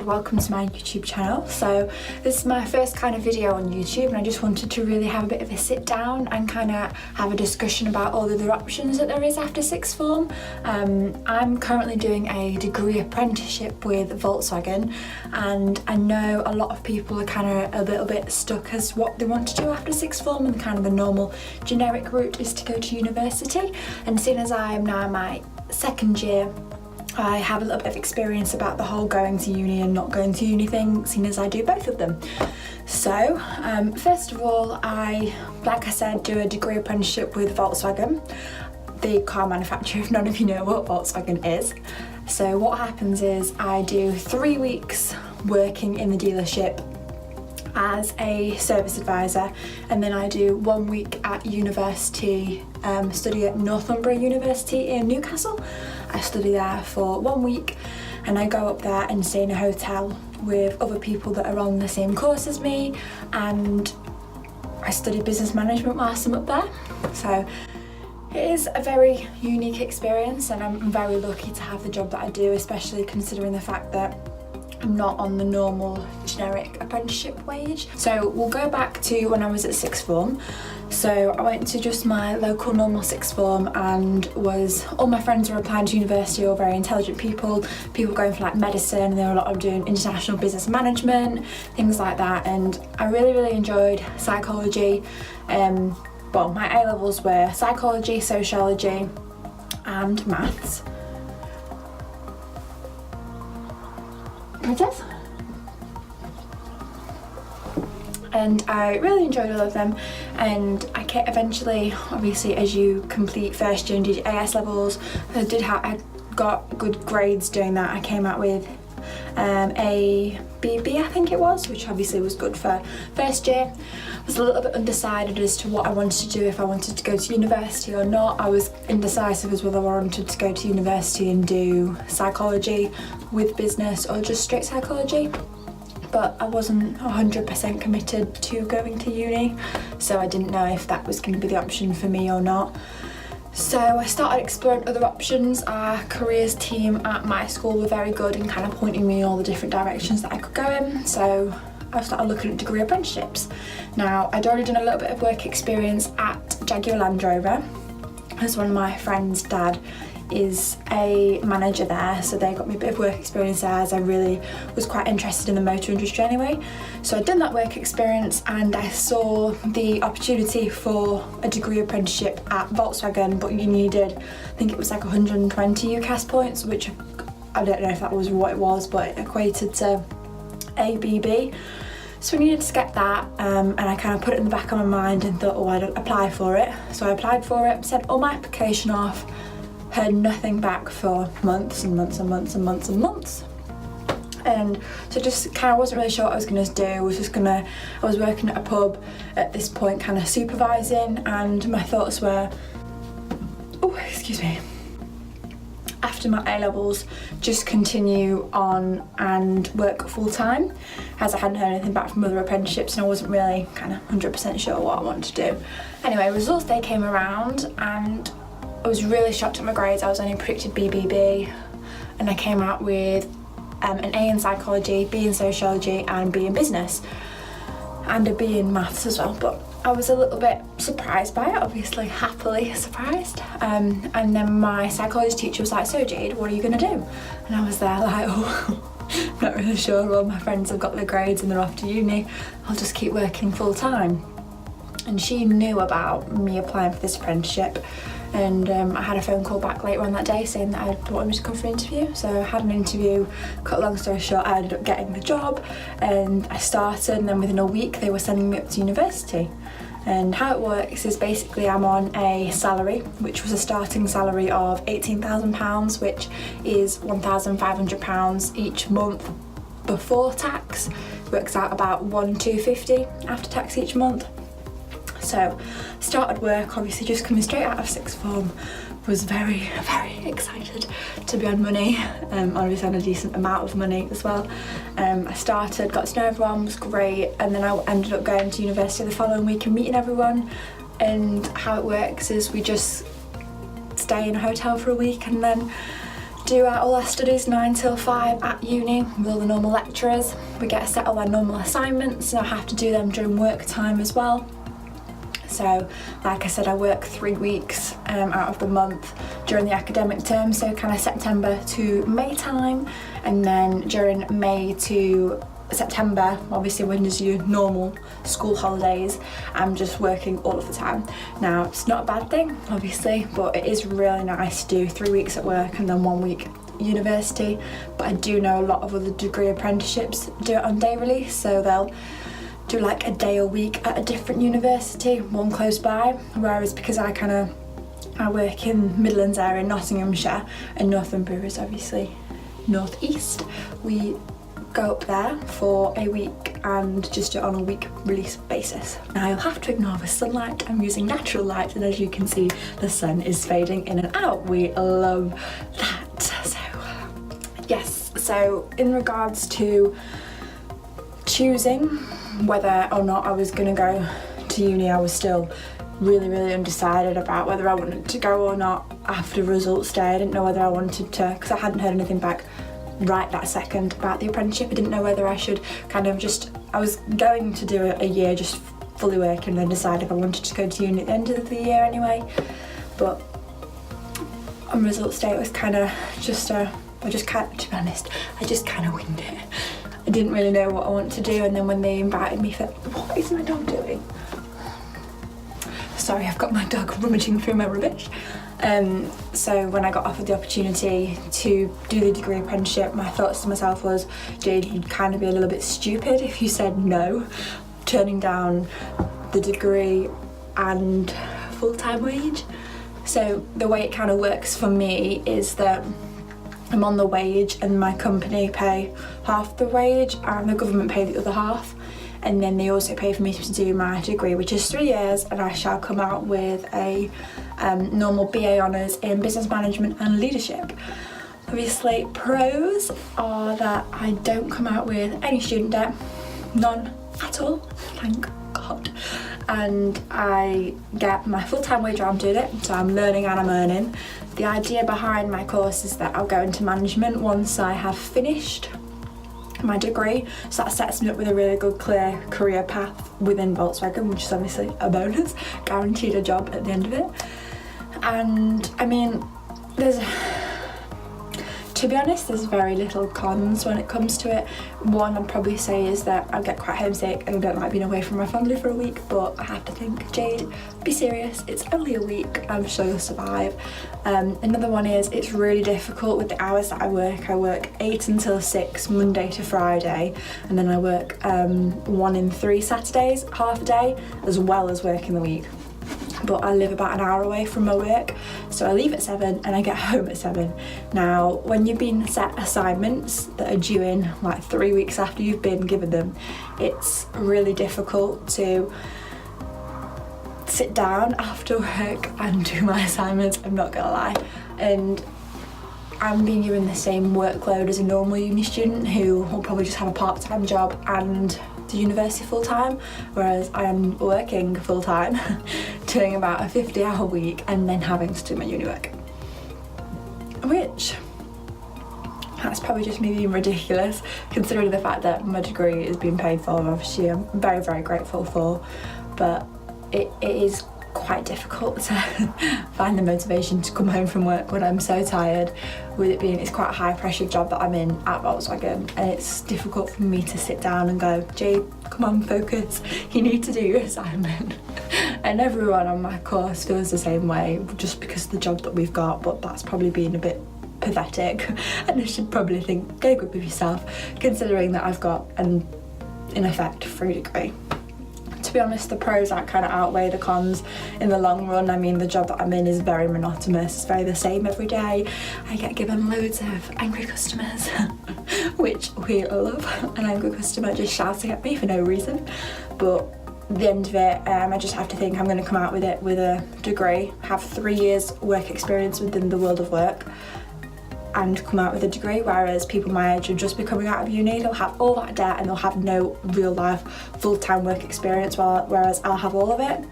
welcome to my YouTube channel. So this is my first kind of video on YouTube, and I just wanted to really have a bit of a sit down and kind of have a discussion about all the other options that there is after sixth form. I'm currently doing a degree apprenticeship with Volkswagen, and I know a lot of people are kind of a little bit stuck as what they want to do after sixth form, and kind of the normal generic route is to go to university. And seeing as I am now in my second year, I have a little bit of experience about the whole going to uni and not going to uni thing, seeing as I do both of them. So, first of all, like I said, do a degree apprenticeship with Volkswagen, the car manufacturer, if none of you know what Volkswagen is. So what happens is I do 3 weeks working in the dealership as a service advisor, and then I do 1 week at university, study at Northumbria University in Newcastle. I study there for 1 week, and I go up there and stay in a hotel with other people that are on the same course as me, and I study business management whilst I'm up there. So it is a very unique experience, and I'm very lucky to have the job that I do, especially considering the fact that I'm not on the normal generic apprenticeship wage. So we'll go back to when I was at sixth form. So I went to just my local normal sixth form, and all my friends were applying to university, all very intelligent people going for like medicine, and there were a lot of doing international business management, things like that. And I really enjoyed psychology. Well, my A levels were psychology, sociology and maths. Princess? And I really enjoyed all of them, and I eventually, obviously, as you complete first year and do your AS levels, I got good grades doing that. I came out with a BB, I think it was, which obviously was good for first year. I was a little bit undecided as to what I wanted to do, if I wanted to go to university or not. I was indecisive as whether I wanted to go to university and do psychology with business or just straight psychology. But I wasn't 100% committed to going to uni, so I didn't know if that was going to be the option for me or not. So I started exploring other options. Our careers team at my school were very good in kind of pointing me in all the different directions that I could go in, so I started looking at degree apprenticeships. Now, I'd already done a little bit of work experience at Jaguar Land Rover, as one of my friend's dad is a manager there, so they got me a bit of work experience there, as I really was quite interested in the motor industry anyway. So I'd done that work experience, and I saw the opportunity for a degree apprenticeship at Volkswagen, but you needed, I think it was like 120 UCAS points, which I don't know if that was what it was, but it equated to ABB. So I needed to get that, and I kind of put it in the back of my mind and thought, oh, I'd apply for it. So I applied for it, sent all my application off, heard nothing back for months and months and months and months and months. And so just kind of wasn't really sure what I was going to do. I was working at a pub at this point, kind of supervising, and my thoughts were, oh, excuse me, after my A levels, just continue on and work full time, as I hadn't heard anything back from other apprenticeships and I wasn't really kind of 100% sure what I wanted to do. Anyway, results day came around, and I was really shocked at my grades. I was only predicted BBB, and I came out with an A in psychology, B in sociology and B in business, and a B in maths as well. But I was a little bit surprised by it, obviously happily surprised. And then my psychology teacher was like, so Jade, what are you going to do? And I was there like, oh, not really sure. Well, my friends have got their grades and they're off to uni. I'll just keep working full time. And she knew about me applying for this apprenticeship, and I had a phone call back later on that day saying that I'd wanted me to come for an interview. So I had an interview. Cut a long story short, I ended up getting the job, and I started, and then within a week they were sending me up to university. And how it works is basically I'm on a salary, which was a starting salary of £18,000, which is £1,500 each month before tax. Works out about £1,250 after tax each month. So started work, obviously just coming straight out of sixth form, was very excited to be on money, obviously on a decent amount of money as well. I started, got to know everyone, was great, and then I ended up going to university the following week and meeting everyone. And how it works is we just stay in a hotel for a week and then do all our studies 9 till 5 at uni with all the normal lecturers. We get set all our normal assignments and I have to do them during work time as well. So like I said, I work 3 weeks out of the month during the academic term, so kind of September to May time, and then during May to September, obviously when there's your normal school holidays, I'm just working all of the time. Now it's not a bad thing obviously, but it is really nice to do 3 weeks at work and then 1 week university. But I do know a lot of other degree apprenticeships do it on day release, so they'll do like a day a week at a different university, one close by, whereas because I work in Midlands area, Nottinghamshire, and Northumbria is obviously northeast, we go up there for a week and just do it on a week release basis. Now you'll have to ignore the sunlight, I'm using natural light, and as you can see the sun is fading in and out. We love that. So yes, so in regards to choosing whether or not I was going to go to uni, I was still really undecided about whether I wanted to go or not after results day. I didn't know whether I wanted to, because I hadn't heard anything back right that second about the apprenticeship. I didn't know whether I should I was going to do a year just fully working and then decide if I wanted to go to uni at the end of the year anyway. But on results day it was kind of just to be honest, I just kind of winged it. I didn't really know what I wanted to do, and then when they invited me for, what is my dog doing? Sorry, I've got my dog rummaging through my rubbish. So when I got offered the opportunity to do the degree apprenticeship, my thoughts to myself was, Jade, you'd kind of be a little bit stupid if you said no, turning down the degree and full-time wage. So the way it kind of works for me is that I'm on the wage and my company pay half the wage and the government pay the other half, and then they also pay for me to do my degree, which is 3 years, and I shall come out with a normal BA honours in business management and leadership. Obviously pros are that I don't come out with any student debt, none at all, thank God, and I get my full-time wage while I'm doing it, so I'm learning and I'm earning. The idea behind my course is that I'll go into management once I have finished my degree, so that sets me up with a really good clear career path within Volkswagen, which is obviously a bonus, guaranteed a job at the end of it. And I mean, to be honest, there's very little cons when it comes to it. One I'd probably say is that I get quite homesick and I don't like being away from my family for a week, but I have to think, Jade, be serious, it's only a week, I'm sure you'll survive. Another one is it's really difficult with the hours that I work. I work 8 until 6 Monday to Friday, and then I work 1 in 3 Saturdays, half a day, as well as working the week. But I live about an hour away from my work, so I leave at 7 and I get home at 7. Now, when you've been set assignments that are due in like 3 weeks after you've been given them, it's really difficult to sit down after work and do my assignments, I'm not gonna lie. And I'm being given the same workload as a normal uni student who will probably just have a part-time job and the university full-time, whereas I am working full-time, doing about a 50-hour week and then having to do my uni work. Which, that's probably just me being ridiculous, considering the fact that my degree is being paid for, obviously I'm very grateful for, but it is quite difficult to find the motivation to come home from work when I'm so tired, with it being, it's quite a high pressure job that I'm in at Volkswagen, and it's difficult for me to sit down and go, Jade, come on, focus, you need to do your assignment. And everyone on my course feels the same way, just because of the job that we've got, but that's probably being a bit pathetic, and I should probably think, go good with yourself, considering that I've got an, in effect, free degree. To be honest, the pros kind of outweigh the cons in the long run. I mean, the job that I'm in is very monotonous, it's very the same every day. I get given loads of angry customers, which we love, an angry customer just shouting at me for no reason. But at the end of it, I just have to think I'm going to come out with it with a degree, have 3 years work experience within the world of work, and come out with a degree, whereas people my age will just be coming out of uni, they'll have all that debt and they'll have no real life full-time work experience, whereas I'll have all of it.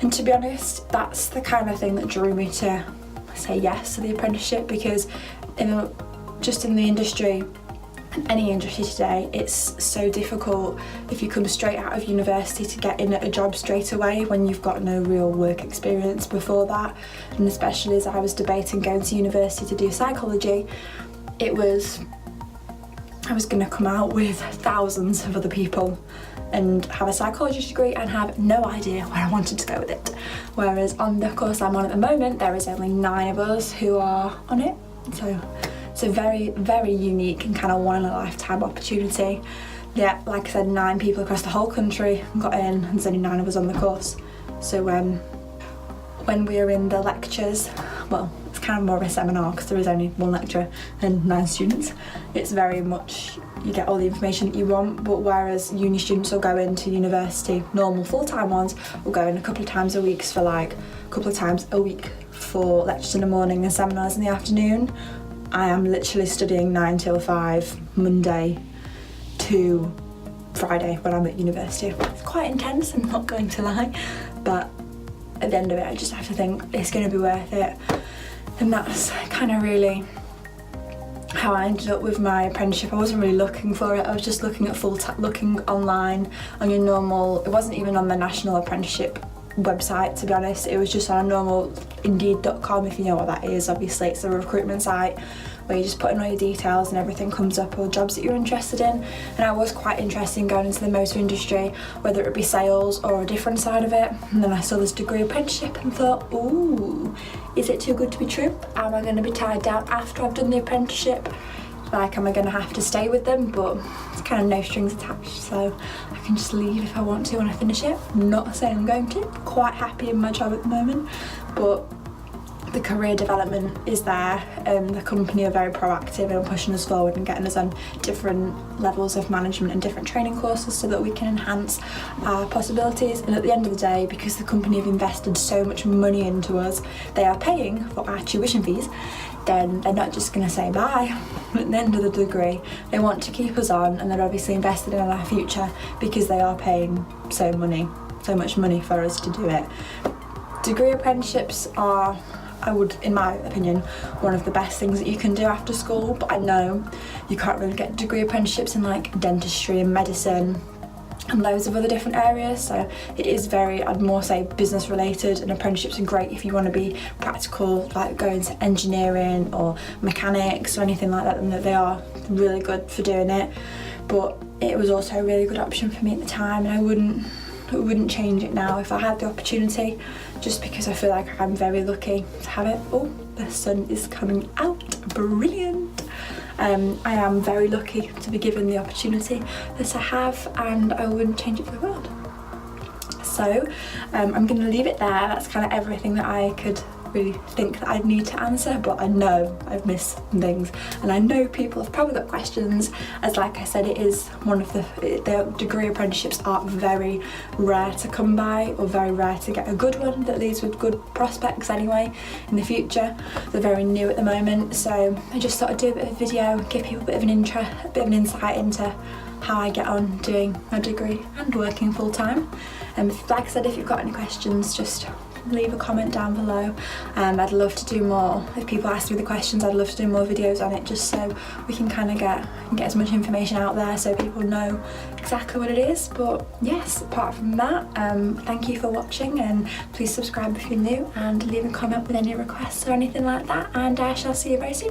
And to be honest, that's the kind of thing that drew me to say yes to the apprenticeship, because just in the industry, any industry today, it's so difficult if you come straight out of university to get in at a job straight away when you've got no real work experience before that. And especially as I was debating going to university to do psychology, I was going to come out with thousands of other people and have a psychology degree and have no idea where I wanted to go with it. Whereas on the course I'm on at the moment, there is only 9 of us who are on it. So it's a very, very unique and kind of one-in-a-lifetime opportunity. Yeah, like I said, 9 people across the whole country got in, and there's only 9 of us on the course. So when we're in the lectures, well, it's kind of more of a seminar because there is only 1 lecturer and 9 students. It's very much, you get all the information that you want, but whereas uni students will go into university, normal full-time ones will go in a couple of times a week for like a couple of times a week for lectures in the morning and seminars in the afternoon. I am literally studying 9 till 5, Monday to Friday when I'm at university. It's quite intense, I'm not going to lie, but at the end of it I just have to think it's going to be worth it. And that's kind of really how I ended up with my apprenticeship. I wasn't really looking for it, I was just looking at looking online on your normal, it wasn't even on the national apprenticeship website, to be honest. It was just on a normal indeed.com, if you know what that is. Obviously it's a recruitment site where you just put in all your details and everything comes up, or jobs that you're interested in. And I was quite interested in going into the motor industry, whether it be sales or a different side of it. And then I saw this degree apprenticeship and thought, ooh, is it too good to be true? Am I going to be tied down after I've done the apprenticeship? Like, am I going to have to stay with them? But it's kind of no strings attached, so I can just leave if I want to when I finish it. Not saying I'm going to. Quite happy in my job at the moment, but the career development is there. The company are very proactive in pushing us forward and getting us on different levels of management and different training courses so that we can enhance our possibilities. And at the end of the day, because the company have invested so much money into us, they are paying for our tuition fees, then they're not just going to say bye at the end of the degree. They want to keep us on, and they're obviously invested in our future because they are paying so much money for us to do it. Degree apprenticeships are, I would, in my opinion, one of the best things that you can do after school, but I know you can't really get degree apprenticeships in like dentistry and medicine and loads of other different areas, so it is very, I'd more say business related, and apprenticeships are great if you want to be practical, like go into engineering or mechanics or anything like that, and they are really good for doing it. But it was also a really good option for me at the time, and I wouldn't change it now if I had the opportunity, just because I feel like I'm very lucky to have it. Oh, the sun is coming out, brilliant. I am very lucky to be given the opportunity that I have, and I wouldn't change it for the world. So I'm going to leave it there. That's kind of everything that I could really think that I'd need to answer, but I know I've missed some things, and I know people have probably got questions, as like I said, it is one of the degree apprenticeships are very rare to come by, or very rare to get a good one that leaves with good prospects anyway in the future. They're very new at the moment, so I just thought I'd do a bit of a video, give people a bit of an insight into how I get on doing my degree and working full time. And like I said, if you've got any questions, just leave a comment down below. I'd love to do more. If people ask me the questions, I'd love to do more videos on it, just so we can kind of get as much information out there so people know exactly what it is. But yes, apart from that, thank you for watching, and please subscribe if you're new, and leave a comment with any requests or anything like that, and I shall see you very soon.